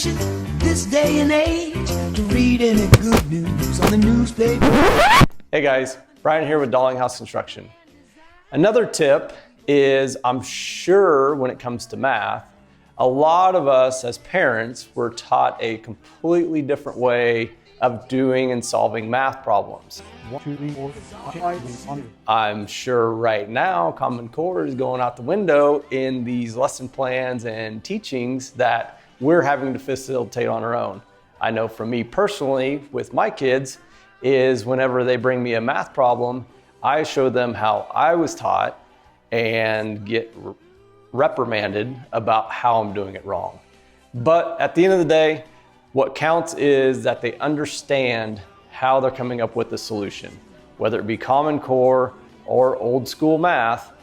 sufficient this day and age to read any good news on the newspaper. Hey guys, Brian here with Dalinghaus Construction. Another tip is, I'm sure when it comes to math, a lot of us as parents were taught a completely different way of doing and solving math problems. I'm sure right now Common Core is going out the window in these lesson plans and teachings that we're having to facilitate on our own. I know for me personally with my kids is whenever they bring me a math problem, I show them how I was taught and get reprimanded about how I'm doing it wrong. But at the end of the day, what counts is that they understand how they're coming up with the solution. Whether it be Common Core or old school math,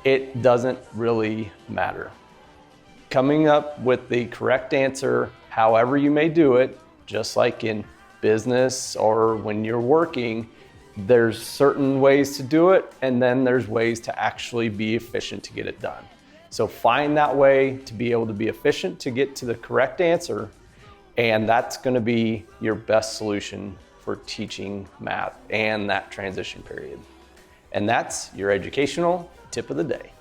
it doesn't really matter. Coming up with the correct answer, however you may do it, just like in business or when you're working, there's certain ways to do it, and then there's ways to actually be efficient to get it done. So find that way to be able to be efficient to get to the correct answer, and that's going to be your best solution for teaching math and that transition period. And that's your educational tip of the day.